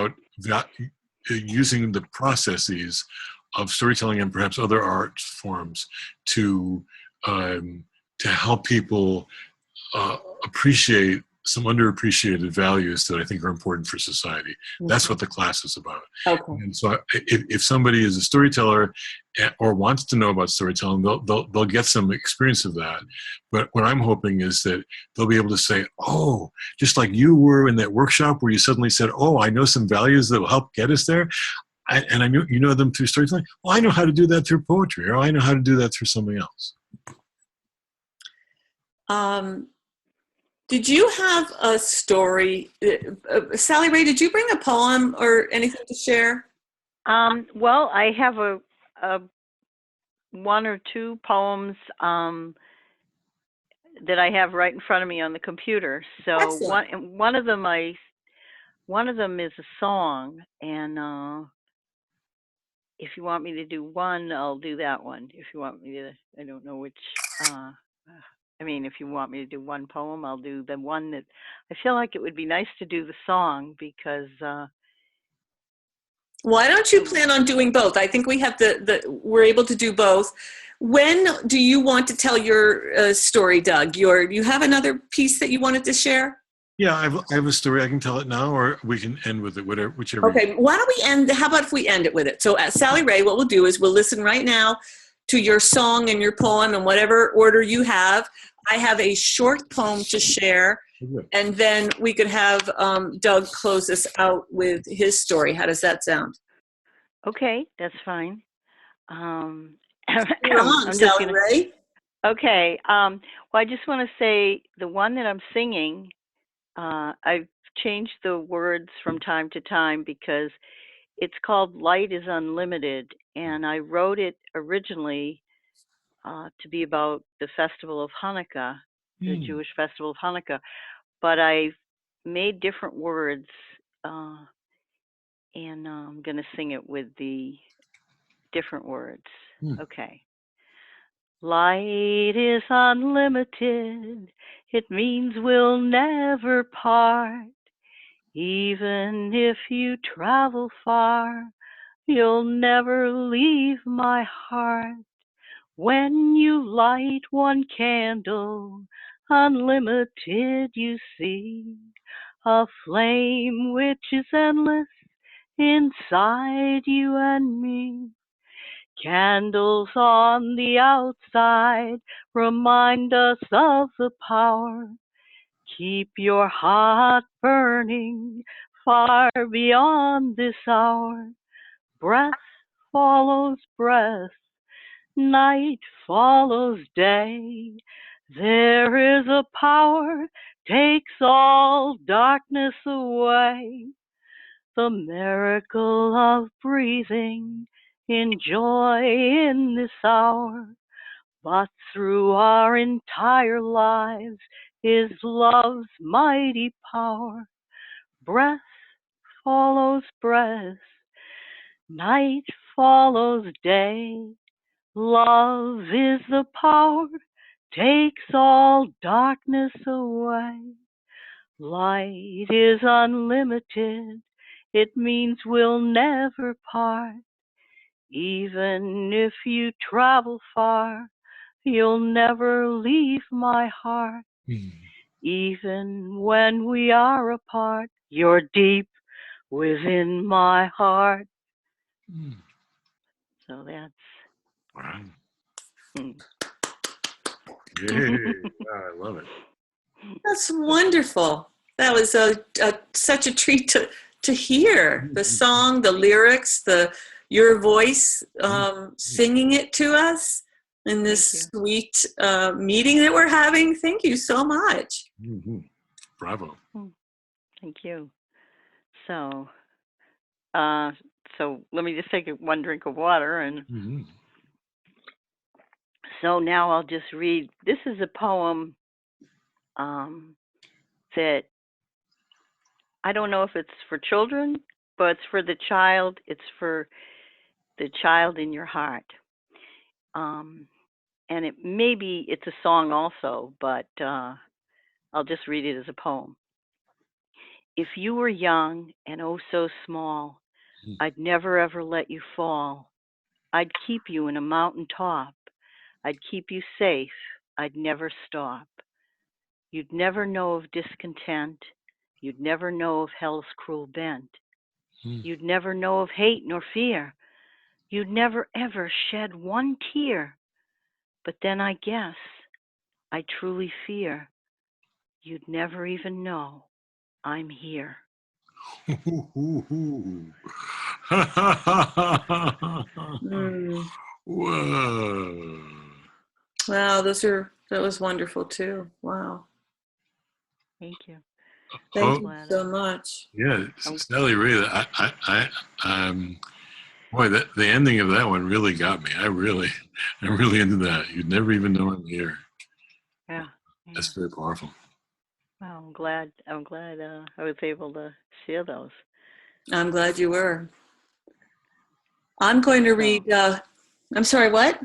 C: using the processes of storytelling and perhaps other art forms to help people appreciate some underappreciated values that I think are important for society. That's what the class is about.
A: Okay.
C: And so if somebody is a storyteller or wants to know about storytelling, they'll get some experience of that. But what I'm hoping is that they'll be able to say, oh, just like you were in that workshop where you suddenly said, oh, I know some values that will help get us there. And I know you know them through storytelling. Well, I know how to do that through poetry, or I know how to do that through something else.
A: Did you have a story? Sally Ray, did you bring a poem or anything to share?
B: Well, I have a 1 or 2 poems that I have right in front of me on the computer. So one of them is a song, and if you want me to do one, I'll do that one. If you want me to, I don't know which. If you want me to do one poem, I'll do the one that I feel like it would be nice to do the song because.
A: Why don't you plan on doing both? I think we have we're able to do both. When do you want to tell your story, Doug? You have another piece that you wanted to share?
C: Yeah, I have a story. I can tell it now, or we can end with it, whichever.
A: Okay, why don't we end? How about if we end it with it? So, Sally Ray, what we'll do is we'll listen right now to your song and your poem in whatever order you have. I have a short poem to share, and then we could have Doug close us out with his story. How does that sound?
B: Okay, that's fine.
A: You're on, Sally Ray.
B: Okay. Well, I just want to say the one that I'm singing, I've changed the words from time to time because it's called Light is Unlimited, and I wrote it originally to be about the festival of Hanukkah, the Jewish festival of Hanukkah, but I made different words, and I'm going to sing it with the different words. Okay. Light is unlimited. It means we'll never part. Even if you travel far, you'll never leave my heart. When you light one candle, unlimited you see, a flame which is endless inside you and me. Candles on the outside remind us of the power. Keep your heart burning far beyond this hour. Breath follows breath, night follows day. There is a power takes all darkness away. The miracle of breathing in joy in this hour. But through our entire lives is love's mighty power. Breath follows breath, night follows day. Love is the power, takes all darkness away. Light is unlimited, it means we'll never part. Even if you travel far, you'll never leave my heart. Even when we are apart, you're deep within my heart. So that's...
C: Wow.
B: Hmm.
C: Yay. I love it.
A: That's wonderful. That was such a treat to hear the song, the lyrics, your voice singing it to us in this sweet meeting that we're having. Thank you so much.
C: Mm-hmm. Bravo.
B: Thank you. So let me just take one drink of water, and so now I'll just read. This is a poem that I don't know if it's for children, but it's for the child. It's for the child in your heart. And maybe it's a song also, but I'll just read it as a poem. If you were young and oh so small, I'd never ever let you fall. I'd keep you in a mountain top. I'd keep you safe. I'd never stop. You'd never know of discontent. You'd never know of hell's cruel bent. You'd never know of hate nor fear. You'd never ever shed one tear. But then I guess I truly fear you'd never even know I'm here.
C: Whoa.
A: Wow, that was wonderful too. Wow.
B: Thank you.
A: Thank you so much.
C: Yeah, Sally Ray, boy, the ending of that one really got me. I'm really into that. You'd never even know I'm here.
B: Yeah.
C: That's very powerful.
B: Well, I'm glad I was able to share those.
A: I'm glad you were. I'm going to read, I'm sorry, what?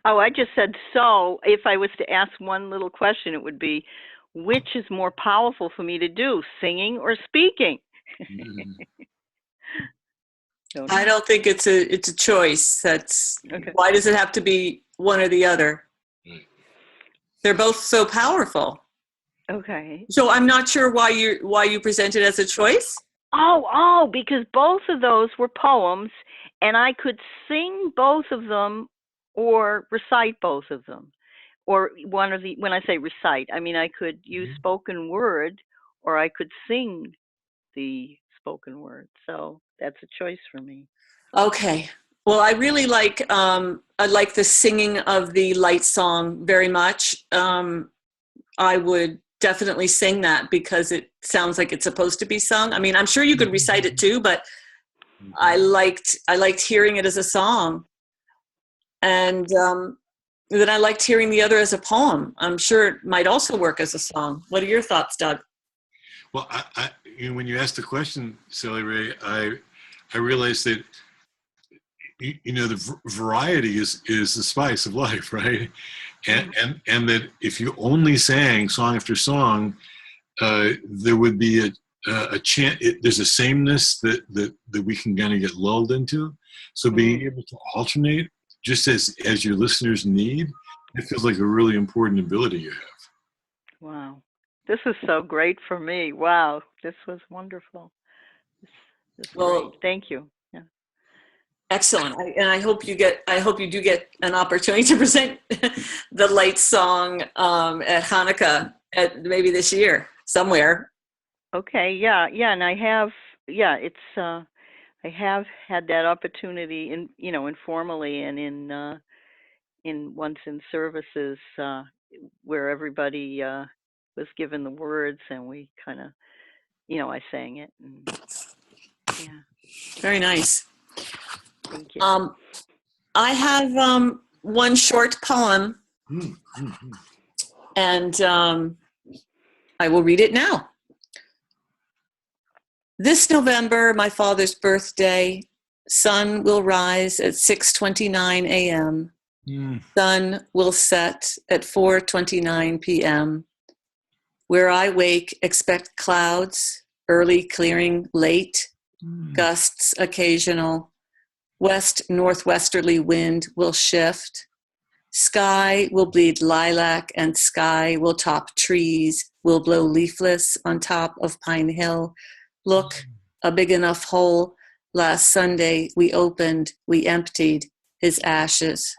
B: Oh, I just said, so if I was to ask one little question, it would be, which is more powerful for me to do, singing or speaking?
A: I don't think it's a choice. That's okay. Why does it have to be one or the other? They're both so powerful.
B: Okay.
A: So I'm not sure why you present it as a choice.
B: Oh, because both of those were poems, and I could sing both of them or recite both of them. Or one of the, when I say recite, I mean I could use spoken word or I could sing the spoken word. So that's a choice for me.
A: Okay. Well, I really like the singing of the light song very much. I would definitely sing that because it sounds like it's supposed to be sung. I mean, I'm sure you could recite it too, but I liked hearing it as a song. And then I liked hearing the other as a poem. I'm sure it might also work as a song. What are your thoughts, Doug?
C: Well, when you asked the question, Sally Ray, I realized that the variety is the spice of life, right? And that if you only sang song after song, there would be a chance. There's a sameness that we can kind of get lulled into. So being able to alternate just as your listeners need, it feels like a really important ability you have.
B: Wow. This is so great for me. Wow. This was wonderful. This is
A: Well,
B: great. Thank you. Yeah.
A: excellent. And I hope you do get an opportunity to present the light song at Hanukkah at maybe this year somewhere.
B: Okay. Yeah. Yeah. And I have, yeah, it's, I have had that opportunity informally and once in services, where everybody, was given the words and we kind of, I sang it. And, yeah.
A: Very nice.
B: Thank you.
A: I have one short poem, and I will read it now. This November, my father's birthday, sun will rise at 6:29 a.m. Sun will set at 4:29 p.m. Where I wake, expect clouds, early clearing late, gusts occasional. West northwesterly wind will shift. Sky will bleed lilac and sky will top trees, will blow leafless on top of Pine Hill. Look, a big enough hole. Last Sunday we opened, we emptied his ashes.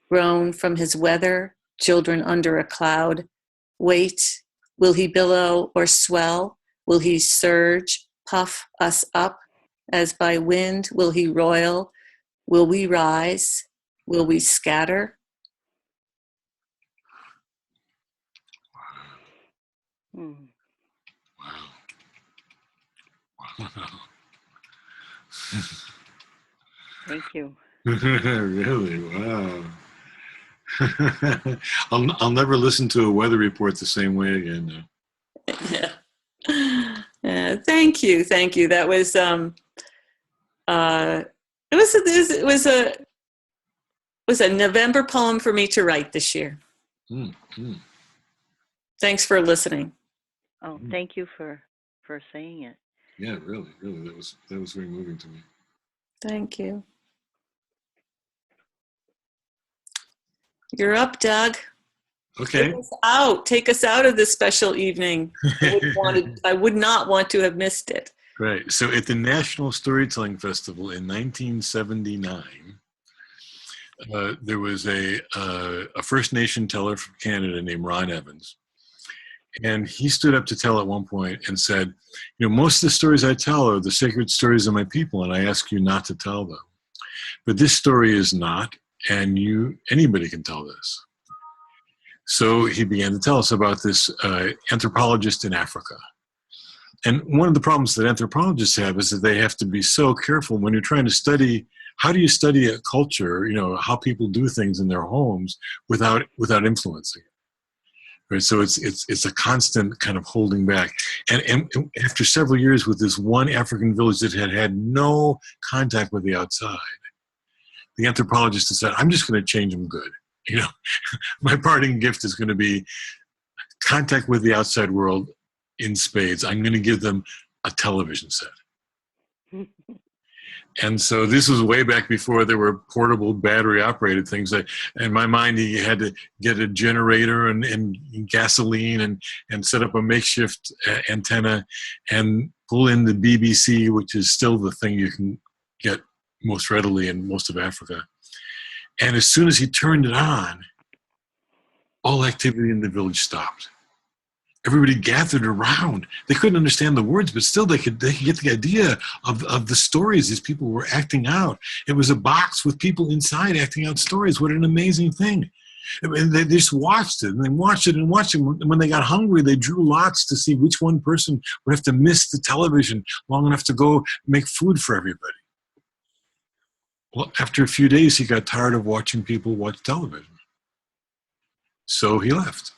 A: Grown from his weather, children under a cloud. Wait, will he billow or swell? Will he surge, puff us up? As by wind, will he roil? Will we rise? Will we scatter?
C: Wow.
B: Thank you.
C: Really? Wow. I'll never listen to a weather report the same way again.
A: Yeah. Thank you. That was it was a November poem for me to write this year. Thanks for listening.
B: Oh, thank you for saying it.
C: Yeah, really, that was very moving to me.
A: Thank you. You're up, Doug.
C: Okay.
A: Take us out of this special evening. I would not want to have missed it.
C: Right. So at the National Storytelling Festival in 1979, there was a First Nation teller from Canada named Ron Evans. And he stood up to tell at one point and said, most of the stories I tell are the sacred stories of my people, and I ask you not to tell them. But this story is not, and anybody can tell this. So he began to tell us about this anthropologist in Africa. And one of the problems that anthropologists have is that they have to be so careful when you're trying to study, how do you study a culture, how people do things in their homes without influencing it. Right? So it's a constant kind of holding back. And after several years with this one African village that had no contact with the outside, the anthropologist said, I'm just going to change them good. My parting gift is going to be contact with the outside world in spades. I'm going to give them a television set. And so this was way back before there were portable battery-operated things. In my mind, he had to get a generator and gasoline and set up a makeshift antenna and pull in the BBC, which is still the thing you can get most readily in most of Africa. And as soon as he turned it on, all activity in the village stopped. Everybody gathered around. They couldn't understand the words, but still they could get the idea of the stories these people were acting out. It was a box with people inside acting out stories. What an amazing thing. And they just watched it, and they watched it and watched it. And when they got hungry, they drew lots to see which one person would have to miss the television long enough to go make food for everybody. Well, after a few days, he got tired of watching people watch television. So he left.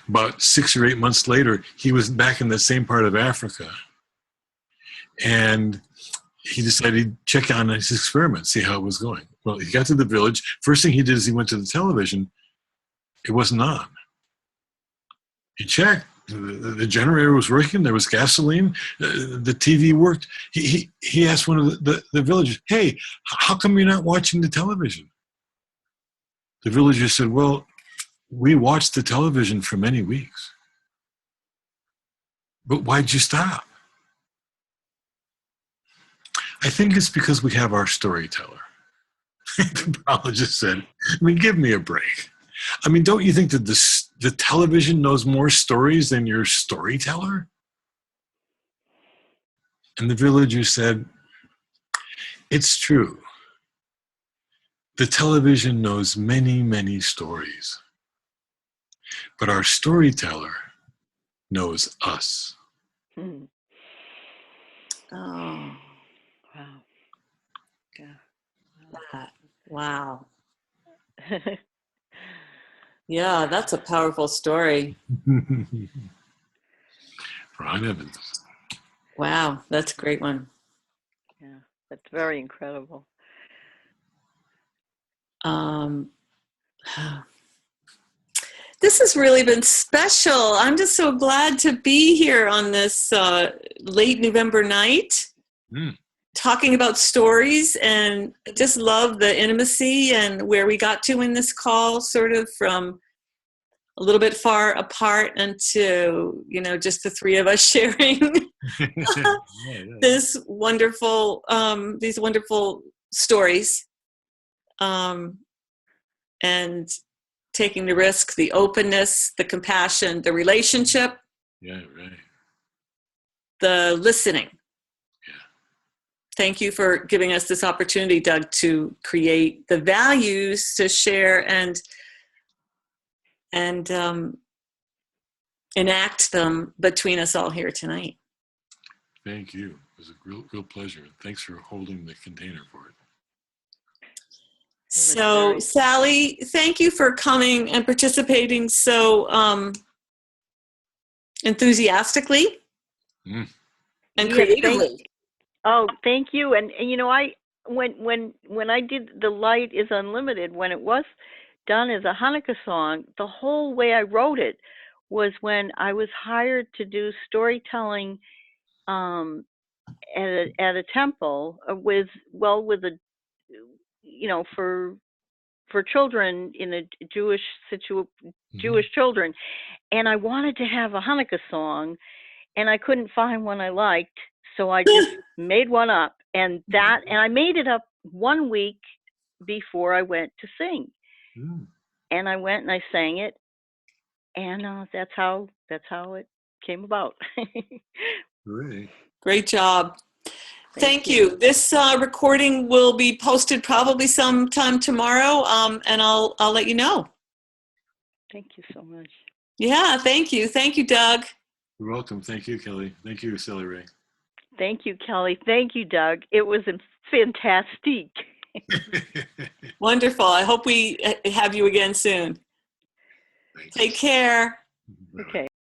C: About 6 or 8 months later, he was back in the same part of Africa. And he decided to check on his experiment, see how it was going. Well, he got to the village. First thing he did is he went to the television. It wasn't on. He checked. The generator was working. There was gasoline. The TV worked. He asked one of the villagers, "Hey, how come you're not watching the television?" The villager said, "Well, we watched the television for many weeks. But why'd you stop?" "I think it's because we have our storyteller." The biologist said, "I mean, give me a break. I mean, don't you think that the television knows more stories than your storyteller?" And the villager said, "It's true. The television knows many, many stories. But our storyteller knows us."
B: Hmm.
A: Oh,
B: Wow. Yeah.
A: wow. Yeah, that's a powerful story.
C: Ron Evans.
A: Wow, that's a great one.
B: Yeah, that's very incredible.
A: This has really been special. I'm just so glad to be here on this late November night, talking about stories, and I just love the intimacy and where we got to in this call, sort of from a little bit far apart into, just the three of us sharing these wonderful stories, and taking the risk, the openness, the compassion, the relationship, the listening. Thank you for giving us this opportunity, Doug, to create the values to share and enact them between us all here tonight.
C: Thank you. It was a real pleasure. Thanks for holding the container for it.
A: So, Sally, thank you for coming and participating so enthusiastically and creatively.
B: Thank you. And I when I did The Light is Unlimited, when it was done as a Hanukkah song, the whole way I wrote it was when I was hired to do storytelling at a temple with a for children in a Jewish children, and I wanted to have a Hanukkah song, and I couldn't find one I liked, so I just made one up, and I made it up 1 week before I went to sing, and I went and I sang it, and that's how it came about.
A: Great job. Thank you. This recording will be posted probably sometime tomorrow, and I'll let you know.
B: Thank you so much.
A: Yeah, thank you. Thank you, Doug.
C: You're welcome. Thank you, Kelly. Thank you, Sally Ray.
B: Thank you, Kelly. Thank you, Doug. It was fantastic.
A: Wonderful. I hope we have you again soon. Take care.
B: Okay.